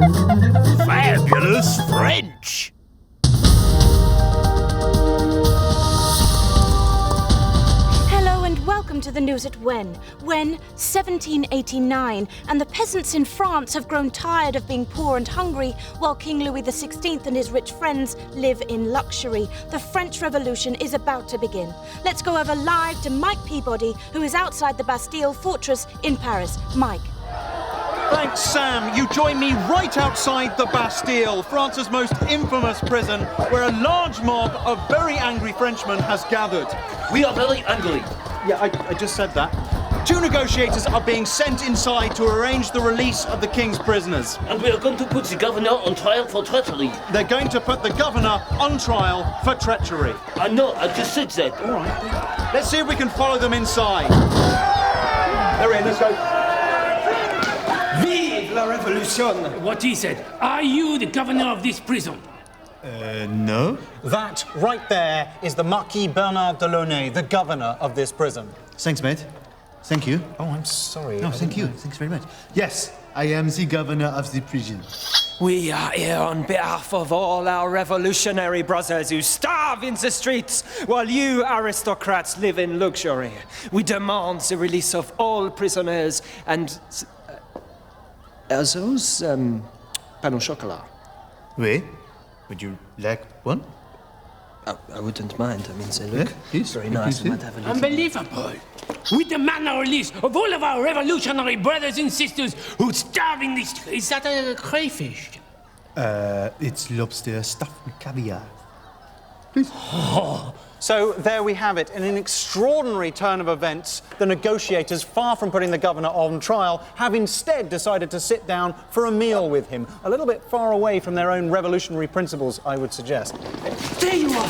Fabulous French! Hello and welcome to the news at When, 1789, and the peasants in France have grown tired of being poor and hungry, while King Louis XVI and his rich friends live in luxury. The French Revolution is about to begin. Let's go over live to Mike Peabody, who is outside the Bastille fortress in Paris. Mike. Thanks, Sam. You join me right outside the Bastille, France's most infamous prison, where a large mob of very angry Frenchmen has gathered. We are very angry. Yeah, I just said that. 2 negotiators are being sent inside to arrange the release of the king's prisoners. And we are going to put the governor on trial for treachery. They're going to put the governor on trial for treachery. I know, I just said that. All right. Let's see if we can follow them inside. They're in, let's go. Vive la Revolution! What he said. Are you the governor of this prison? No. That right there is the Marquis Bernard de Launay, the governor of this prison. Thanks, mate. Thank you. Oh, I'm sorry. No, thank you. Thanks very much. Yes, I am the governor of the prison. We are here on behalf of all our revolutionary brothers who starve in the streets while you aristocrats live in luxury. We demand the release of all prisoners and... are those, pain au chocolat? Oui. Would you like one? I wouldn't mind. I mean, they look please. very nice. I might have a little... Unbelievable. We demand a release of all of our revolutionary brothers and sisters who starve in the streets. Is that a crayfish? It's lobster stuffed with caviar. So there we have it. In an extraordinary turn of events, the negotiators, far from putting the governor on trial, have instead decided to sit down for a meal with him. A little bit far away from their own revolutionary principles, I would suggest. There you are!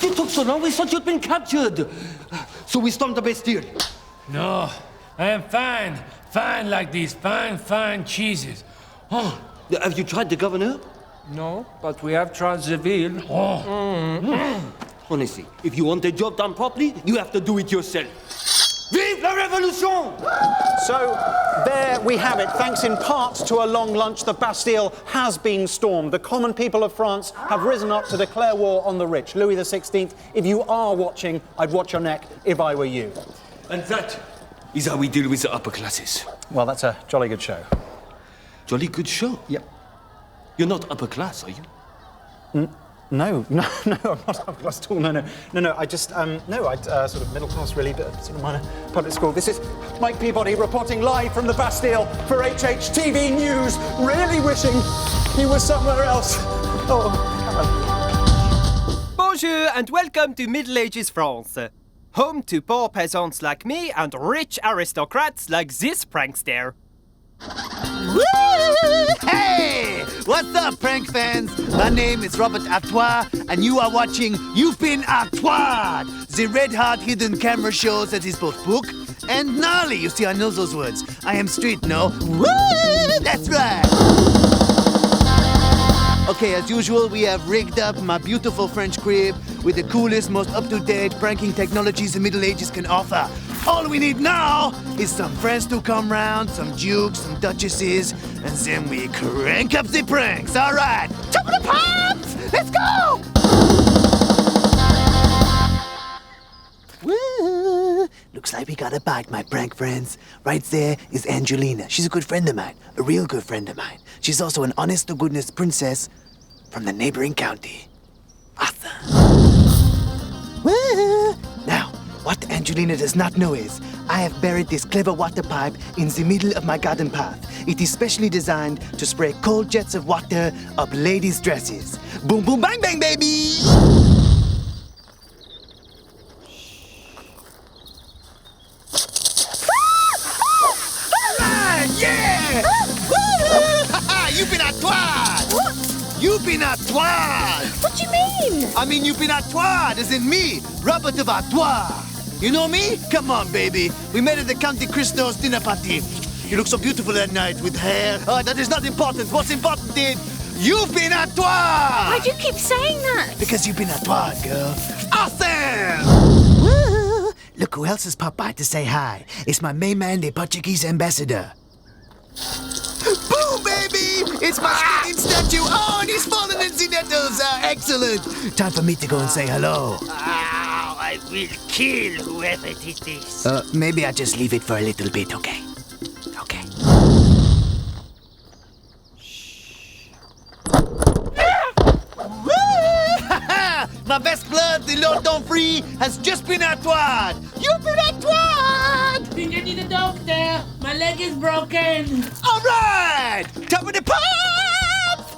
You took so long, we thought you'd been captured. So we stormed the Bastille. No, I am fine. Fine like these fine cheeses. Oh, have you tried the governor? No, but we have tried the veal. Honestly, if you want the job done properly, you have to do it yourself. Vive la Révolution! So there we have it. Thanks in part to a long lunch, the Bastille has been stormed. The common people of France have risen up to declare war on the rich. Louis XVI, if you are watching, I'd watch your neck if I were you. And that is how we deal with the upper classes. Well, that's a jolly good show. Jolly good show. Yep. You're not upper class, are you? No, I'm not upper class at all. No, I just, sort of middle class really, but sort of minor public school. This is Mike Peabody reporting live from the Bastille for HHTV News, really wishing he was somewhere else. Oh, Bonjour and welcome to Middle Ages France. Home to poor peasants like me and rich aristocrats like this prankster. Woo! Hey! What's up, prank fans? My name is Robert Artois, and you are watching You've Been Artois, the red-hot hidden camera show that is both book and gnarly. You see, I know those words. I am street, no? Woo! That's right! Okay, as usual, we have rigged up my beautiful French crib with the coolest, most up-to-date pranking technologies the Middle Ages can offer. All we need now is some friends to come round, some dukes, some duchesses, and then we crank up the pranks. All right, top of the pops! Let's go! Woo! Looks like we got a bite, my prank friends. Right there is Angelina. She's a good friend of mine, a real good friend of mine. She's also an honest-to-goodness princess from the neighboring county. Awesome. Woo! Now, what Angelina does not know is, I have buried this clever water pipe in the middle of my garden path. It is specially designed to spray cold jets of water up ladies' dresses. Boom, boom, bang, bang, baby! Alright, yeah! You've been Artois! What? You've been Artois! What do you mean? I mean, you've been Artois, as in me, Robert of Artois. You know me? Come on, baby. We met at the County Christos dinner party. You look so beautiful that night with hair. Oh, that is not important. What's important is you've been Artois! Why do you keep saying that? Because you've been Artois, girl. Awesome! Woo! Look who else has popped by to say hi. It's my main man, the Portuguese ambassador. Boom, baby! It's my spinning statue! Oh, and he's fallen in the nettles! Excellent! Time for me to go and say hello. I will kill whoever did this. Maybe I just leave it for a little bit, okay? Okay. My best blood, the Lord Donfrey, has just been outward! You've been outward! Think I need a doctor. My leg is broken. All right! Top of the pops!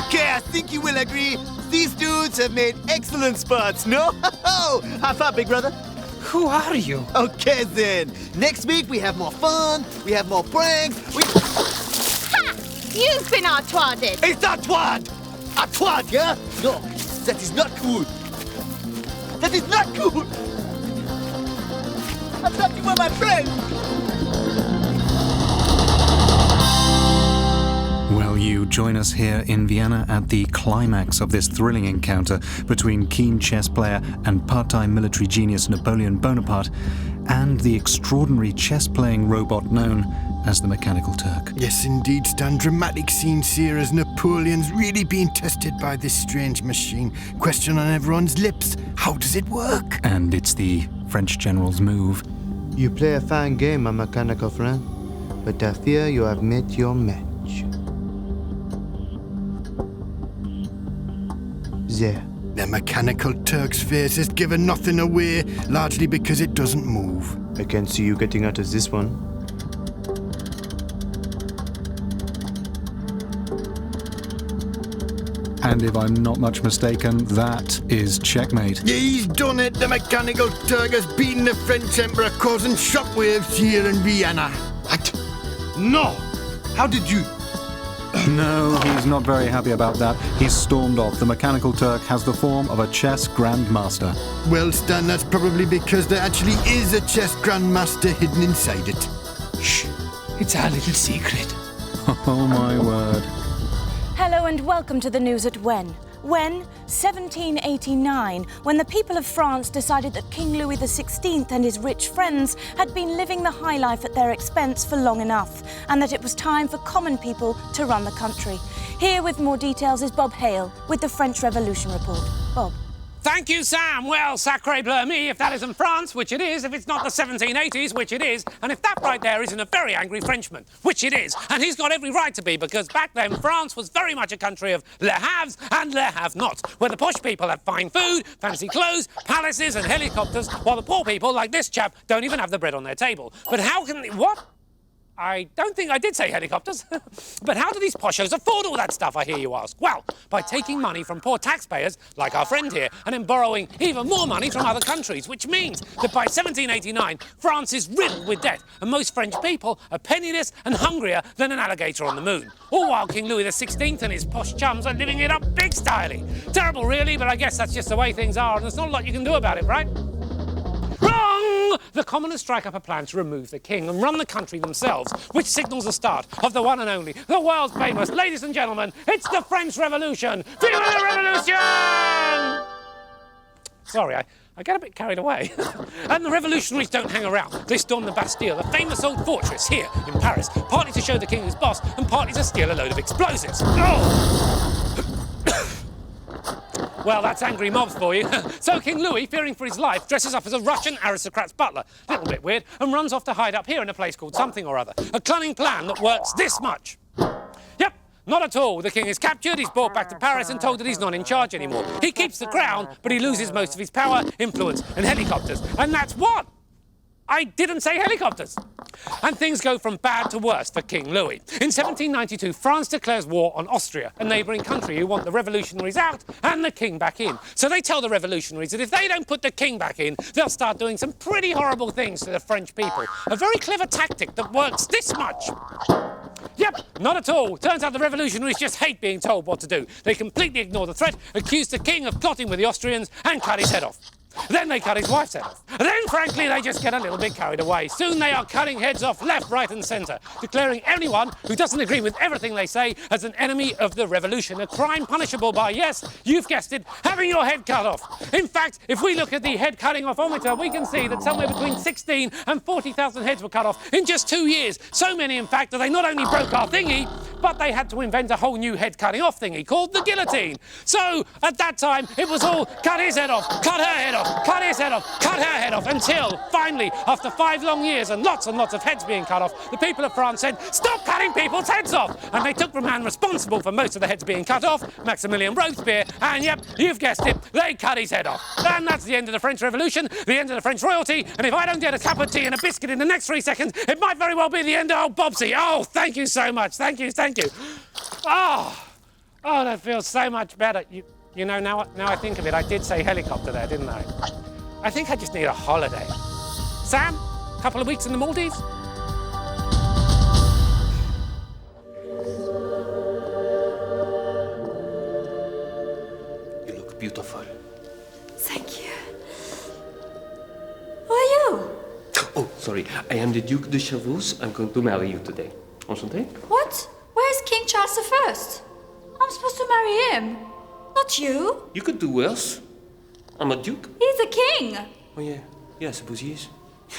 Okay, I think you will agree. These dudes have made excellent spots, no? High five, big brother. Who are you? Okay, then. Next week, we have more fun, we have more pranks, Ha! You've been outwarded. It's not twad! A twad, yeah? No, that is not cool. That is not cool! I thought you were my friend! Will you join us here in Vienna at the climax of this thrilling encounter between keen chess player and part-time military genius Napoleon Bonaparte and the extraordinary chess-playing robot known as the Mechanical Turk? Yes, indeed, Stan. Dramatic scenes here as Napoleon's really being tested by this strange machine. Question on everyone's lips, how does it work? And it's the French general's move. You play a fine game, my mechanical friend, but I fear you have met your match. There. The Mechanical Turk's face has given nothing away, largely because it doesn't move. I can see you getting out of this one. And if I'm not much mistaken, that is checkmate. Yeah, he's done it. The Mechanical Turk has beaten the French Emperor, causing shockwaves here in Vienna. What? No! How did you? No, he's not very happy about that. He's stormed off. The Mechanical Turk has the form of a chess grandmaster. Well, Stan, that's probably because there actually is a chess grandmaster hidden inside it. Shh. It's our little secret. Oh, my word. Hello and welcome to the news at When. When, 1789, when the people of France decided that King Louis XVI and his rich friends had been living the high life at their expense for long enough, and that it was time for common people to run the country. Here with more details is Bob Hale with the French Revolution report. Bob. Thank you, Sam. Well, sacre bleu me, if that isn't France, which it is, if it's not the 1780s, which it is, and if that right there isn't a very angry Frenchman, which it is, and he's got every right to be, because back then France was very much a country of le haves and le have-nots, where the posh people have fine food, fancy clothes, palaces and helicopters, while the poor people, like this chap, don't even have the bread on their table. But how can... What? I don't think I did say helicopters. But how do these poshos afford all that stuff, I hear you ask? Well, by taking money from poor taxpayers, like our friend here, and then borrowing even more money from other countries, which means that by 1789, France is riddled with debt, and most French people are penniless and hungrier than an alligator on the moon. All while King Louis XVI and his posh chums are living it up big styley. Terrible, really, but I guess that's just the way things are, and there's not a lot you can do about it, right? Wrong! The commoners strike up a plan to remove the king and run the country themselves, which signals the start of the one and only, the world's famous, ladies and gentlemen, it's the French Revolution! Vive la Revolution! Sorry, I get a bit carried away. And the revolutionaries don't hang around. They storm the Bastille, the famous old fortress here in Paris, partly to show the king who's boss and partly to steal a load of explosives. Oh! Well, that's angry mobs for you. So King Louis, fearing for his life, dresses up as a Russian aristocrat's butler, a little bit weird, and runs off to hide up here in a place called something or other. A cunning plan that works this much. Yep, not at all. The king is captured, he's brought back to Paris and told that he's not in charge anymore. He keeps the crown, but he loses most of his power, influence, and helicopters. And that's what? I didn't say helicopters. And things go from bad to worse for King Louis. In 1792, France declares war on Austria, a neighbouring country who want the revolutionaries out and the king back in. So they tell the revolutionaries that if they don't put the king back in, they'll start doing some pretty horrible things to the French people. A very clever tactic that works this much. Yep, not at all. Turns out the revolutionaries just hate being told what to do. They completely ignore the threat, accuse the king of plotting with the Austrians, and cut his head off. Then they cut his wife's head off. And then, frankly, they just get a little bit carried away. Soon they are cutting heads off left, right and centre, declaring anyone who doesn't agree with everything they say as an enemy of the revolution, a crime punishable by, yes, you've guessed it, having your head cut off. In fact, if we look at the head cutting off-ometer, we can see that somewhere between 16 and 40,000 heads were cut off in just 2 years. So many, in fact, that they not only broke our thingy, but they had to invent a whole new head cutting off thingy called the guillotine. So, at that time, it was all cut his head off, cut her head off, cut his head off, cut her head off, until, finally, after 5 long years and lots of heads being cut off, the people of France said, stop cutting people's heads off! And they took the man responsible for most of the heads being cut off, Maximilian Robespierre, and yep, you've guessed it, they cut his head off. And that's the end of the French Revolution, the end of the French royalty, and if I don't get a cup of tea and a biscuit in the next 3 seconds, it might very well be the end of old Bobsy. Oh, thank you so much, thank you. Oh, that feels so much better. You know, now I think of it, I did say helicopter there, didn't I? I think I just need a holiday. Sam, a couple of weeks in the Maldives? You look beautiful. Thank you. Who are you? Oh, sorry. I am the Duke de Chevreuse. I'm going to marry you today. Enchanté? What? Where's King Charles I? I'm supposed to marry him, not you. You could do worse. I'm a duke. He's a king. Oh, yeah. Yeah, I suppose he is.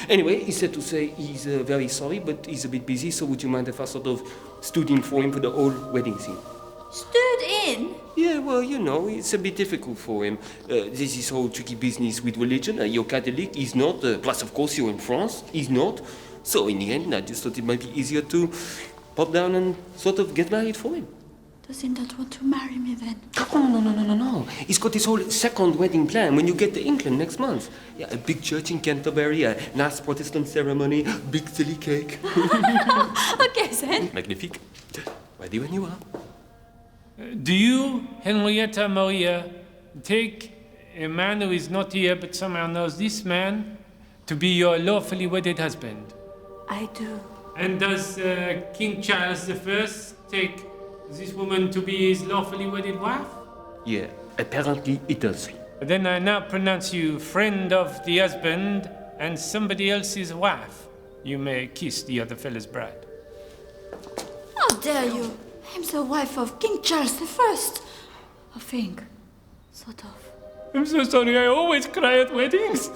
Anyway, he said to say he's very sorry, but he's a bit busy, so would you mind if I sort of stood in for him for the whole wedding scene? Stood in? Yeah, well, you know, it's a bit difficult for him. There's this whole tricky business with religion. You're Catholic, he's not. Plus, of course, you're in France, he's not. So, in the end, I just thought it might be easier to pop down and sort of get married for him. Does he not want to marry me then? Oh, no. He's got this whole second wedding plan when you get to England next month. Yeah, a big church in Canterbury, a nice Protestant ceremony, big silly cake. Okay, then. Magnifique. Ready when you are. Do you, Henrietta Maria, take a man who is not here but somehow knows this man to be your lawfully wedded husband? I do. And does King Charles I take this woman to be his lawfully wedded wife? Yeah, apparently it does. Then I now pronounce you friend of the husband and somebody else's wife. You may kiss the other fella's bride. How dare you? I'm the wife of King Charles I. I think. Sort of. I'm so sorry, I always cry at weddings.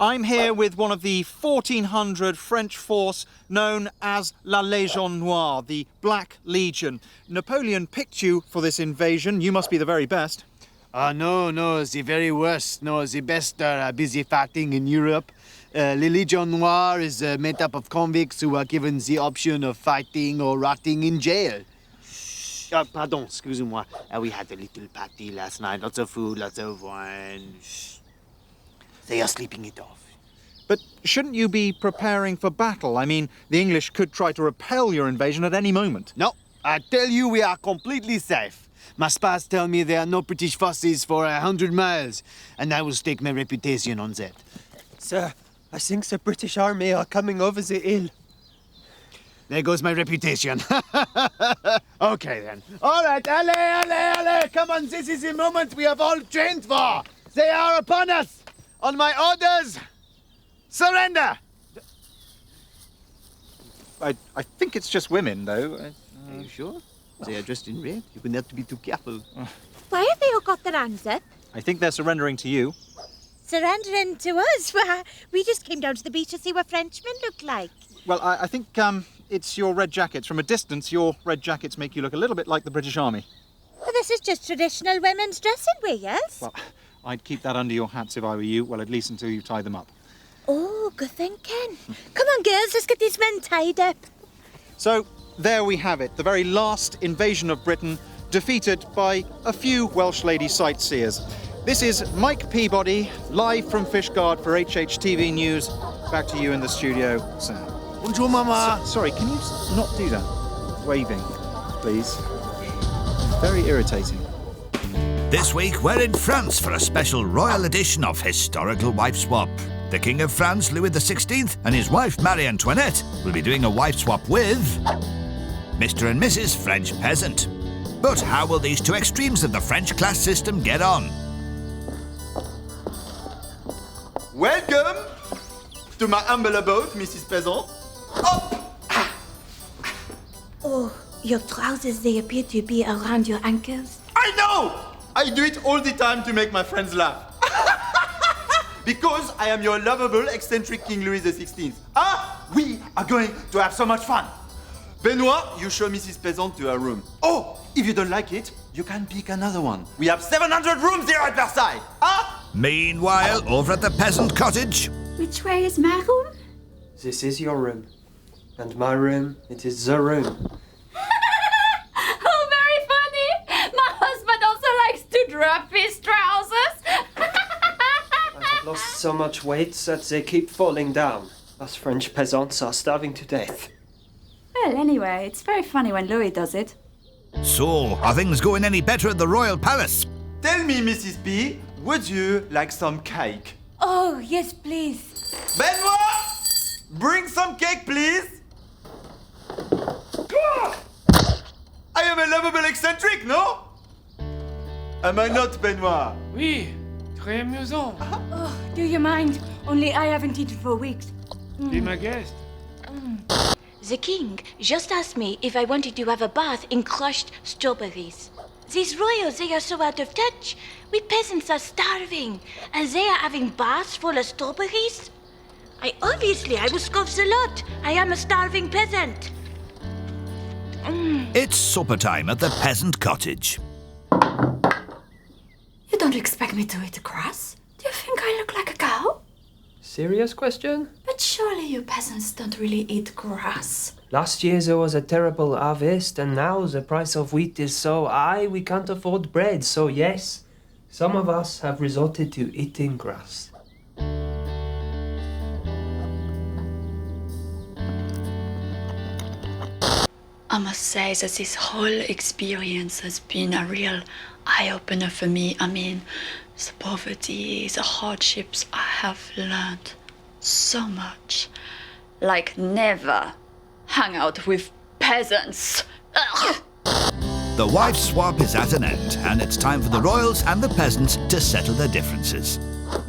I'm here with one of the 1,400 French force known as La Légion Noire, the Black Legion. Napoleon picked you for this invasion. You must be the very best. No, the very worst. No, the best are busy fighting in Europe. La Légion Noire is made up of convicts who are given the option of fighting or rotting in jail. Pardon, excusez-moi. We had a little party last night. Lots of food, lots of wine. They are sleeping it off. But shouldn't you be preparing for battle? I mean, the English could try to repel your invasion at any moment. No, I tell you we are completely safe. My spies tell me there are no British forces for 100 miles, and I will stake my reputation on that. Sir, I think the British army are coming over the hill. There goes my reputation. Okay, then. All right, allez, come on, this is the moment we have all trained for. They are upon us. On my orders, surrender! I think it's just women, though. Are you sure? They are dressed in red. You will not be too careful. Why have they all got their hands up? I think they're surrendering to you. Surrendering to us? Well, we just came down to the beach to see what Frenchmen look like. Well, I think it's your red jackets. From a distance, your red jackets make you look a little bit like the British Army. Well, this is just traditional women's dressing wear, yes? Well, I'd keep that under your hats if I were you. Well, at least until you tie them up. Oh, good thinking. Come on, girls, let's get these men tied up. So, there we have it. The very last invasion of Britain, defeated by a few Welsh lady sightseers. This is Mike Peabody, live from Fishguard for HHTV News. Back to you in the studio, Sam. Bonjour, Mama. Sorry, can you not do that? Waving, please. Very irritating. This week, we're in France for a special royal edition of Historical Wife Swap. The King of France, Louis XVI, and his wife, Marie Antoinette, will be doing a wife swap with Mr. and Mrs. French Peasant. But how will these two extremes of the French class system get on? Welcome to my humble abode, Mrs. Peasant. Up! Oh, your trousers, they appear to be around your ankles. I know! I do it all the time to make my friends laugh. Because I am your lovable, eccentric King Louis XVI. We are going to have so much fun. Benoit, you show Mrs. Peasant to her room. Oh, if you don't like it, you can pick another one. We have 700 rooms here at Versailles. Meanwhile, over at the peasant cottage... Which way is my room? This is your room. And my room, it is the room. Oh, very funny! My husband also likes to drop his trousers. I've lost so much weight that they keep falling down. Us French peasants are starving to death. Well, anyway, it's very funny when Louis does it. So, are things going any better at the royal palace? Tell me, Mrs. P, would you like some cake? Oh, yes, please. Benoit! Bring some cake, please! I am a lovable eccentric, no? Am I not, Benoit? Oui, très amusant. Oh, do you mind? Only I haven't eaten for weeks. Be my guest. The king just asked me if I wanted to have a bath in crushed strawberries. These royals, they are so out of touch. We peasants are starving, and they are having baths full of strawberries? I will scoff a lot. I am a starving peasant. It's supper time at the peasant cottage. You don't expect me to eat grass? Do you think I look like a cow? Serious question? But surely you peasants don't really eat grass. Last year there was a terrible harvest, and now the price of wheat is so high we can't afford bread. So yes, some of us have resorted to eating grass. I must say that this whole experience has been a real eye-opener for me. I mean, the poverty, the hardships, I have learned so much. Like never hang out with peasants. Ugh. The wife swap is at an end, and it's time for the royals and the peasants to settle their differences.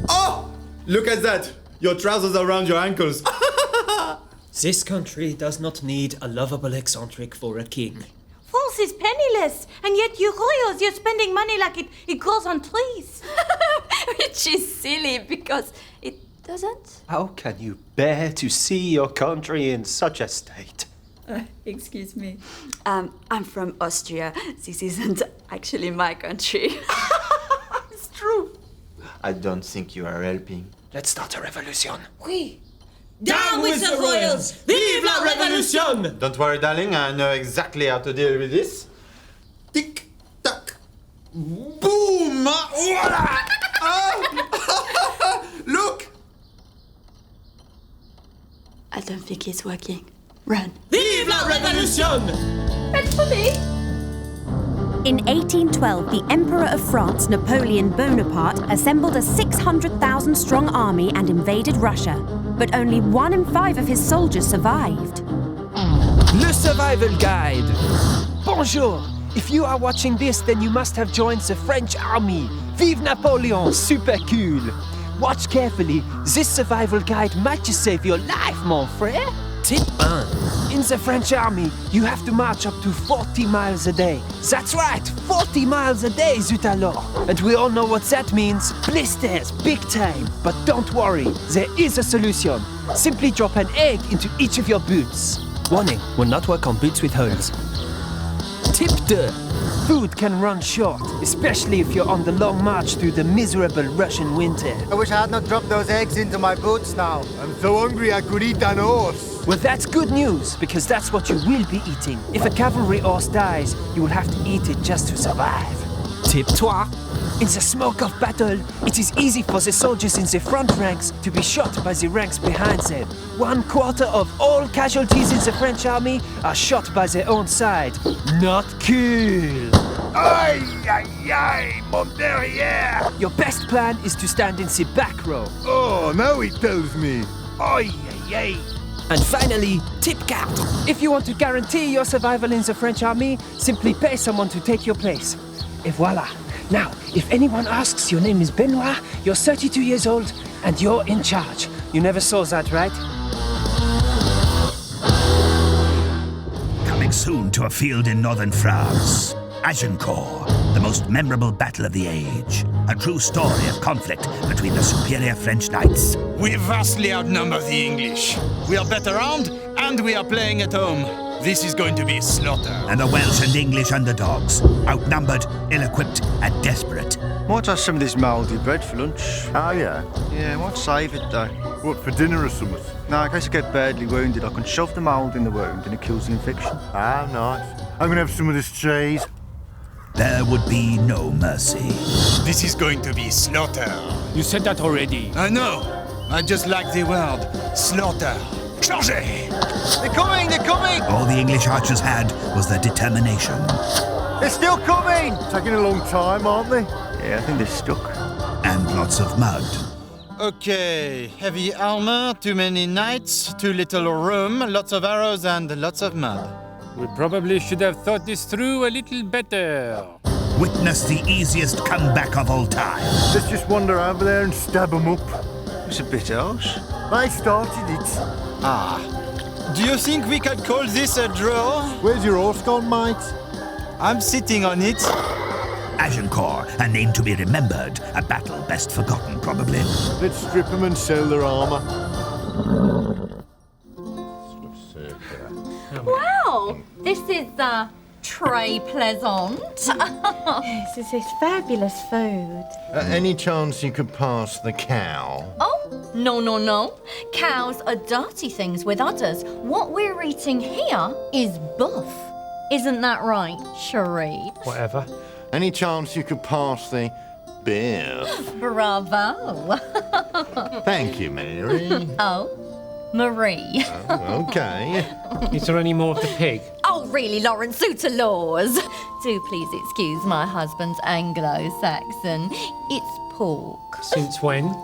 Oh! Look at that! Your trousers are around your ankles. This country does not need a lovable eccentric for a king. France is penniless, and yet you royals, you're spending money like it grows on trees. Which is silly because it doesn't. How can you bear to see your country in such a state? Excuse me. I'm from Austria. This isn't actually my country. It's true. I don't think you are helping. Let's start a revolution. Oui. Down with the royals! Vive la révolution! Don't worry, darling. I know exactly how to deal with this. Tick, tock. Boom! Voila! Look! I don't think it's working. Run. Vive la révolution! Ready for me? In 1812, the Emperor of France, Napoleon Bonaparte, assembled a 600,000-strong army and invaded Russia. But only 1 in 5 of his soldiers survived. Le Survival Guide. Bonjour. If you are watching this, then you must have joined the French army. Vive Napoleon, super cool. Watch carefully. This survival guide might just save your life, mon frère. Tip 1. In the French army, you have to march up to 40 miles a day. That's right, 40 miles a day, zut alors. And we all know what that means. Blisters, big time. But don't worry, there is a solution. Simply drop an egg into each of your boots. Warning, will not work on boots with holes. Tip 2. Food can run short, especially if you're on the long march through the miserable Russian winter. I wish I had not dropped those eggs into my boots now. I'm so hungry I could eat an horse. Well, that's good news, because that's what you will be eating. If a cavalry horse dies, you will have to eat it just to survive. Tip 3. In the smoke of battle, it is easy for the soldiers in the front ranks to be shot by the ranks behind them. 1/4 of all casualties in the French army are shot by their own side. Not cool! Aïe, aïe, aïe, mon derrière! Your best plan is to stand in the back row. Oh, now he tells me. Aïe, aïe, aïe. And finally, tip card. If you want to guarantee your survival in the French army, simply pay someone to take your place. Et voila. Now, if anyone asks, your name is Benoit, you're 32 years old, and you're in charge. You never saw that, right? Coming soon to a field in northern France. Agincourt, the most memorable battle of the age. A true story of conflict between the superior French knights. We vastly outnumber the English. We are better armed, and we are playing at home. This is going to be slaughter. And the Welsh and English underdogs, outnumbered, ill-equipped, and desperate. Might have some of this mouldy bread for lunch. Oh, yeah? Yeah, I might save it, though. What, for dinner or something? No, in case I get badly wounded, I can shove the mould in the wound and it kills the infection. Ah, nice. I'm gonna have some of this cheese. There would be no mercy. This is going to be slaughter. You said that already. I know. I just like the word. Slaughter. Chargez! They're coming! They're coming! All the English archers had was their determination. They're still coming! Taking a long time, aren't they? Yeah, I think they're stuck. And lots of mud. Okay, heavy armor, too many knights, too little room, lots of arrows and lots of mud. We probably should have thought this through a little better. Witness the easiest comeback of all time. Let's just wander over there and stab them up. It's a bit harsh. They started it. Ah. Do you think we could call this a draw? Where's your horse gone, mate? I'm sitting on it. Agincourt, a name to be remembered, a battle best forgotten, probably. Let's strip them and sell their armor. Wow, this is très plaisant. Yes, this is fabulous food. Any chance you could pass the cow? Oh, no. Cows are dirty things with udders. What we're eating here is buff. Isn't that right, Cherie? Whatever. Any chance you could pass the beef? Bravo. Thank you, Mary. Oh, Marie. Oh, okay. Is there any more of the pig? Oh, really, Lawrence, suitor laws. Do please excuse my husband's Anglo-Saxon. It's pork. Since when?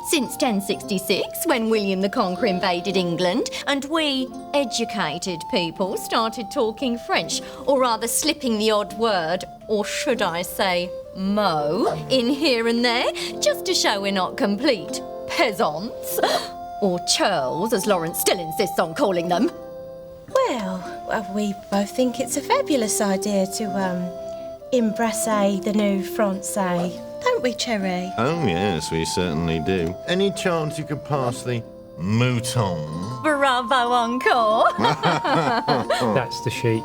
Since 1066, when William the Conqueror invaded England, and we, educated people, started talking French, or rather slipping the odd word, or should I say, mot, in here and there, just to show we're not complete peasants. Or churls, as Lawrence still insists on calling them. Well, we both think it's a fabulous idea to, embrace the new Francais. Don't we, Cherry? Oh, yes, we certainly do. Any chance you could pass the mouton? Bravo, encore. That's the sheep.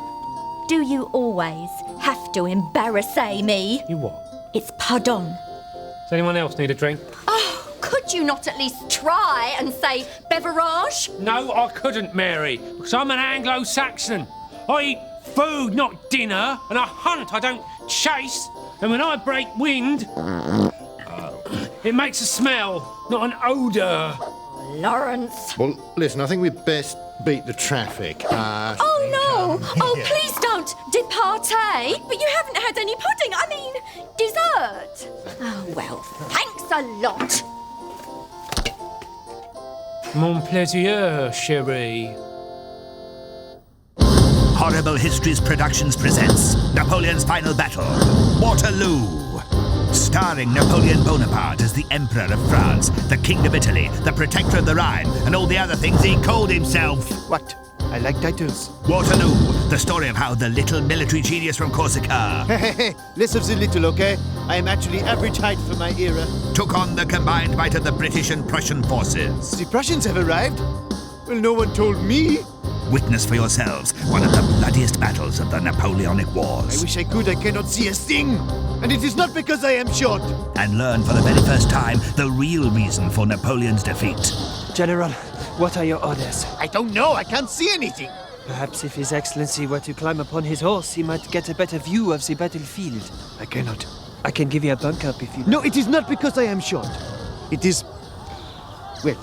Do you always have to embarrass me? You what? It's pardon. Does anyone else need a drink? Oh, could you not at least try and say beverage? No, I couldn't, Mary, because I'm an Anglo-Saxon. I eat food, not dinner, and I hunt, I don't chase. And when I break wind, it makes a smell, not an odour. Lawrence. Well, listen, I think we'd best beat the traffic. Oh, no. Oh, please don't departez. But you haven't had any pudding. I mean, dessert. Oh, well, thanks a lot. Mon plaisir, chérie. Horrible Histories Productions presents Napoleon's Final Battle, Waterloo. Starring Napoleon Bonaparte as the Emperor of France, the King of Italy, the Protector of the Rhine, and all the other things he called himself. What? I like titles. Waterloo, the story of how the little military genius from Corsica Less of the little, okay? I am actually average height for my era. took on the combined might of the British and Prussian forces. The Prussians have arrived? Well, no one told me. Witness for yourselves one of the bloodiest battles of the Napoleonic Wars. I wish I could. I cannot see a thing. And it is not because I am short. And learn for the very first time the real reason for Napoleon's defeat. General, what are your orders? I don't know. I can't see anything. Perhaps if His Excellency were to climb upon his horse, he might get a better view of the battlefield. I cannot. I can give you a bunk up if you... No, it is not because I am short. It is... well...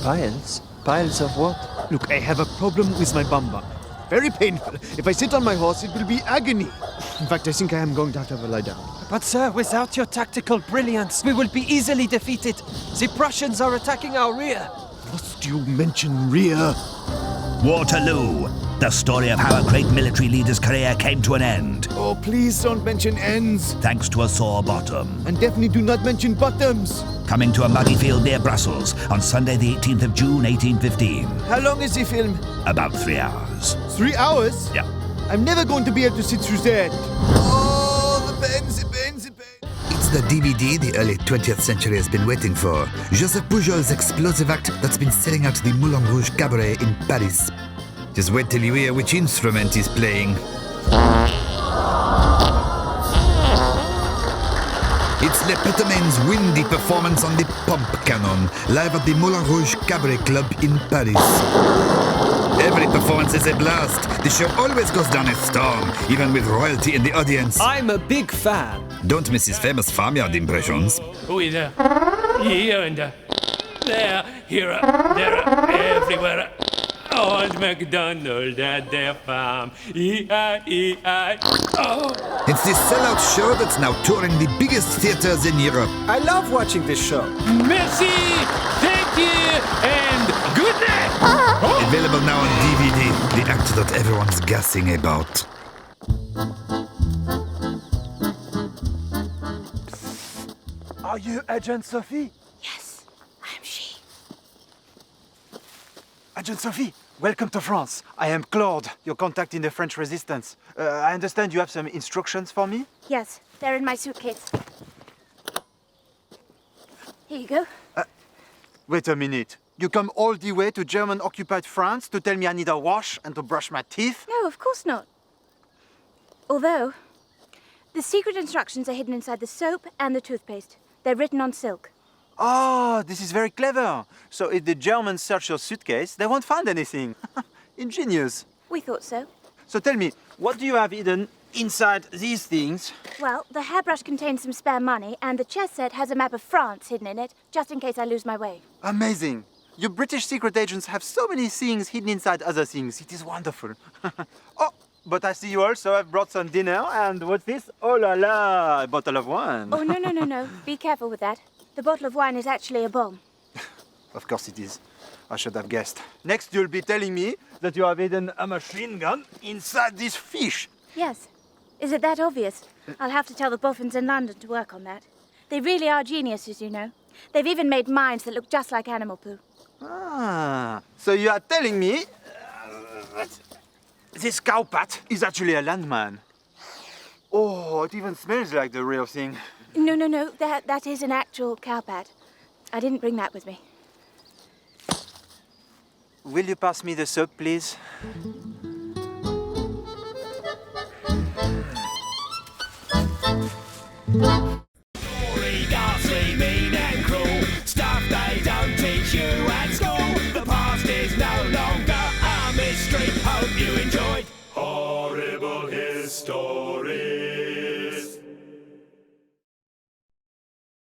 Piles? Piles of what? Look, I have a problem with my bum. Very painful. If I sit on my horse, it will be agony. In fact, I think I am going to have to lie down. But sir, without your tactical brilliance, we will be easily defeated. The Prussians are attacking our rear. Must you mention rear? Waterloo, the story of how a great military leader's career came to an end. Oh, please don't mention ends. Thanks to a sore bottom. And definitely do not mention bottoms. Coming to a muddy field near Brussels on Sunday the 18th of June 1815. How long is the film? About 3 hours. 3 hours? Yeah. I'm never going to be able to sit through that. Oh, the pains, the pains, the pains. It's the DVD the early 20th century has been waiting for. Joseph Pujol's explosive act that's been selling out the Moulin Rouge Cabaret in Paris. Just wait till you hear which instrument he's playing. It's Le Petomaine's windy performance on the pump cannon, live at the Moulin Rouge Cabaret Club in Paris. Every performance is a blast. The show always goes down a storm, even with royalty in the audience. I'm a big fan. Don't miss his famous farmyard impressions. With here and there, here, there, everywhere. Old MacDonald at their farm. E-I-E-I-O. It's the sellout show that's now touring the biggest theaters in Europe. I love watching this show. Merci, thank you, and good night. Available now on DVD, the act that everyone's gassing about. Are you Agent Sophie? Yes, I am she. Agent Sophie, welcome to France. I am Claude, your contact in the French resistance. I understand you have some instructions for me? Yes, they're in my suitcase. Here you go. Wait a minute. You come all the way to German-occupied France to tell me I need a wash and to brush my teeth? No, of course not. Although, the secret instructions are hidden inside the soap and the toothpaste. They're written on silk. Oh, this is very clever. So if the Germans search your suitcase, they won't find anything. Ingenious. We thought so. So tell me, what do you have hidden inside these things? Well, the hairbrush contains some spare money, and the chess set has a map of France hidden in it, just in case I lose my way. Amazing. You British secret agents have so many things hidden inside other things. It is wonderful. Oh, but I see you also have brought some dinner, and what's this? Oh la la, a bottle of wine. Oh, no. Be careful with that. The bottle of wine is actually a bomb. Of course it is. I should have guessed. Next, you'll be telling me that you have hidden a machine gun inside this fish. Yes. Is it that obvious? I'll have to tell the boffins in London to work on that. They really are geniuses, you know. They've even made mines that look just like animal poo. Ah, so you are telling me that this cowpat is actually a landman. Oh, it even smells like the real thing. No. That is an actual cowpat. I didn't bring that with me. Will you pass me the soap, please?